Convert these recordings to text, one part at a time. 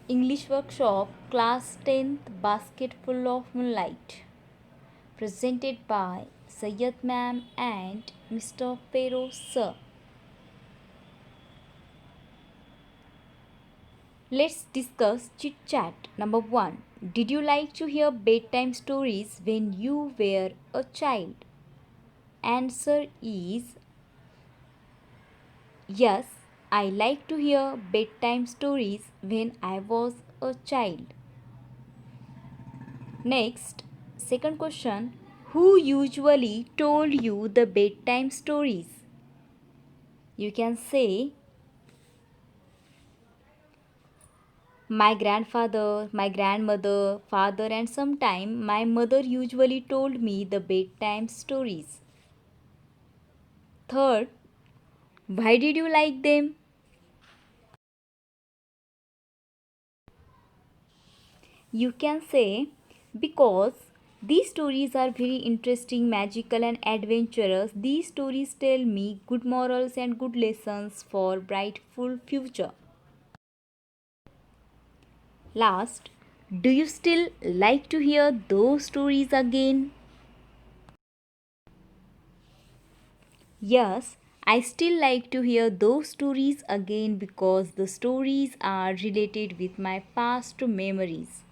English workshop, class 10th, Basket Full of Moonlight, presented by Sayyad Ma'am and Mr. Feroz Sir. Let's discuss chit chat. Number 1. Did you like to hear bedtime stories when you were a child? Answer is yes, I like to hear bedtime stories when I was a child. Next, second question. Who usually told you the bedtime stories? You can say my grandfather, my grandmother, father, and sometime my mother usually told me the bedtime stories. Third, why did you like them? You can say because these stories are very interesting, magical, and adventurous. These stories tell me good morals and good lessons for brightful future. Last, do you still like to hear those stories again? Yes, I still like to hear those stories again because the stories are related with my past memories.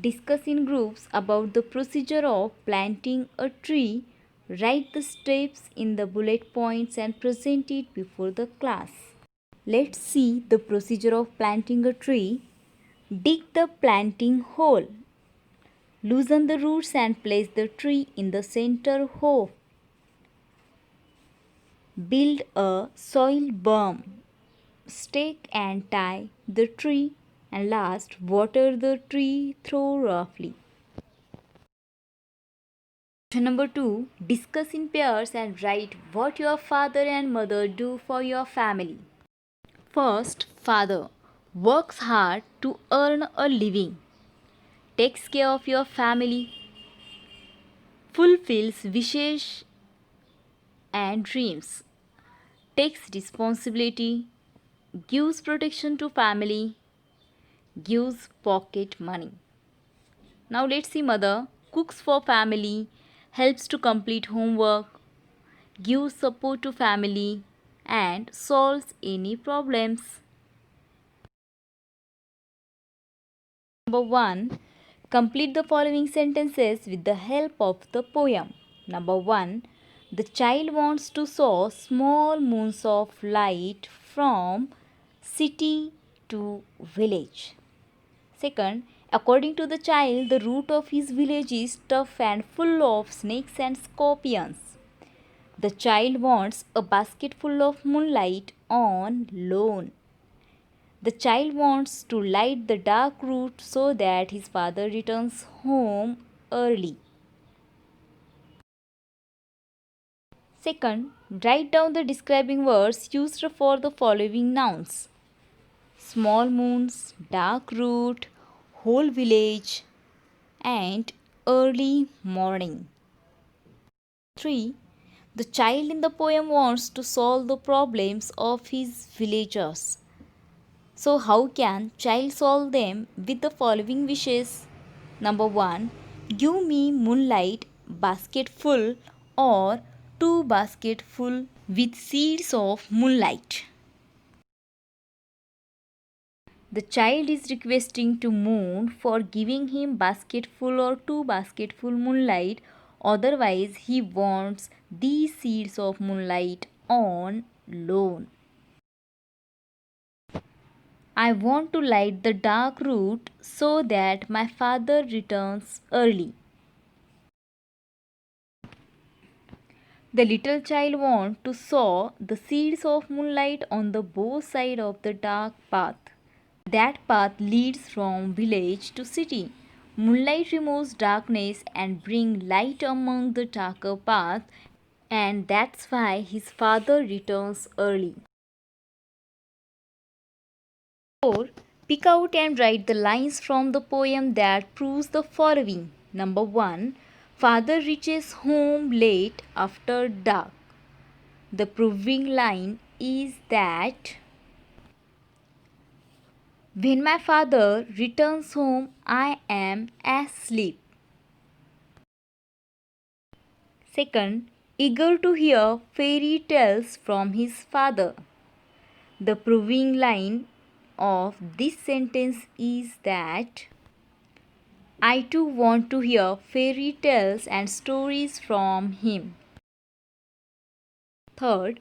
Discuss in groups about the procedure of planting a tree. Write the steps in the bullet points and present it before the class. Let's see the procedure of planting a tree. Dig the planting hole. Loosen the roots and place the tree in the center hole. Build a soil berm. Stake and tie the tree, and last, water the tree through roughly. Number 2. Discuss in pairs and write what your father and mother do for your family. First, father works hard to earn a living, takes care of your family, fulfills wishes and dreams, takes responsibility, gives protection to family, gives pocket money. Now let's see mother cooks for family, helps to complete homework, gives support to family and solves any problems. Number 1. Complete the following sentences with the help of the poem. Number 1. The child wants to saw small moons of light from city to village. Second, according to the child, the route of his village is tough and full of snakes and scorpions. The child wants a basket full of moonlight on loan. The child wants to light the dark route so that his father returns home early. Second, write down the describing words used for the following nouns: small moons, dark route, whole village, and early morning. 3. The child in the poem wants to solve the problems of his villagers. So how can child solve them with the following wishes? Number 1. Give me moonlight basket full or 2 basket full with seeds of moonlight. The child is requesting to moon for giving him basketful or 2 basketful moonlight, otherwise he wants these seeds of moonlight on loan. I want to light the dark route so that my father returns early. The little child wants to sow the seeds of moonlight on the both sides of the dark path. That path leads from village to city. Moonlight removes darkness and brings light among the darker path, and that's why his father returns early. 4. Pick out and write the lines from the poem that proves the following. Number 1. Father reaches home late after dark. The proving line is that When my father returns home, I am asleep. Second, eager to hear fairy tales from his father. The proving line of this sentence is that I too want to hear fairy tales and stories from him. Third,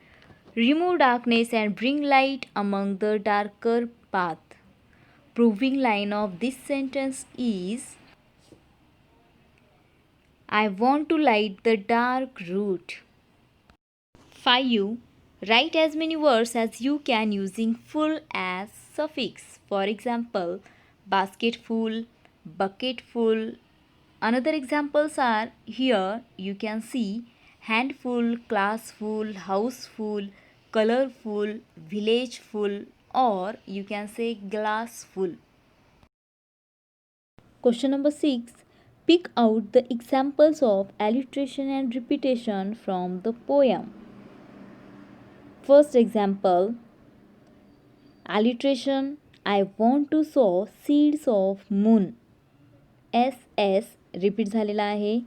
remove darkness and bring light among the darker path. Proving line of this sentence is I want to light the dark route. 5. Write as many words as you can using full as suffix. For example, basket full, bucket full. Another examples are here you can see handful, class full, house full, colorful, village full, or you can say glass full. Question number 6. Pick out the examples of alliteration and repetition from the poem. First example, alliteration I want to sow seeds of moon. S repeat झालेला आहे.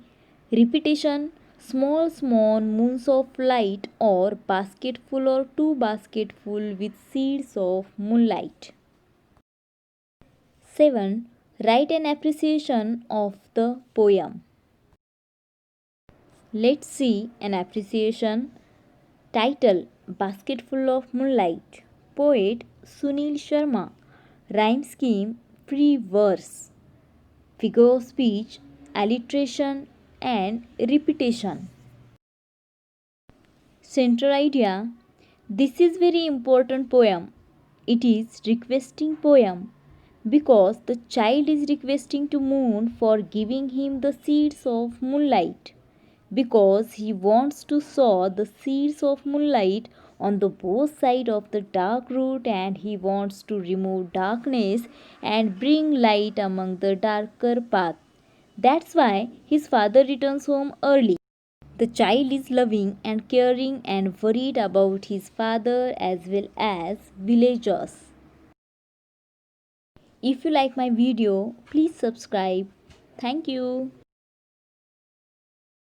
Repetition small small moons of light or basketful or two basketful with seeds of moonlight. 7. Write an appreciation of the poem. Let's see an appreciation. Title Basketful of Moonlight. Poet Sunil Sharma. Rhyme scheme free verse. Figure of speech alliteration and repetition. Central idea. This is very important poem. It is requesting poem because the child is requesting to moon for giving him the seeds of moonlight, because he wants to sow the seeds of moonlight on the both side of the dark root, and he wants to remove darkness and bring light among the darker path. That's why his father returns home early. The child is loving and caring and worried about his father as well as villagers. If you like my video, please subscribe. Thank you.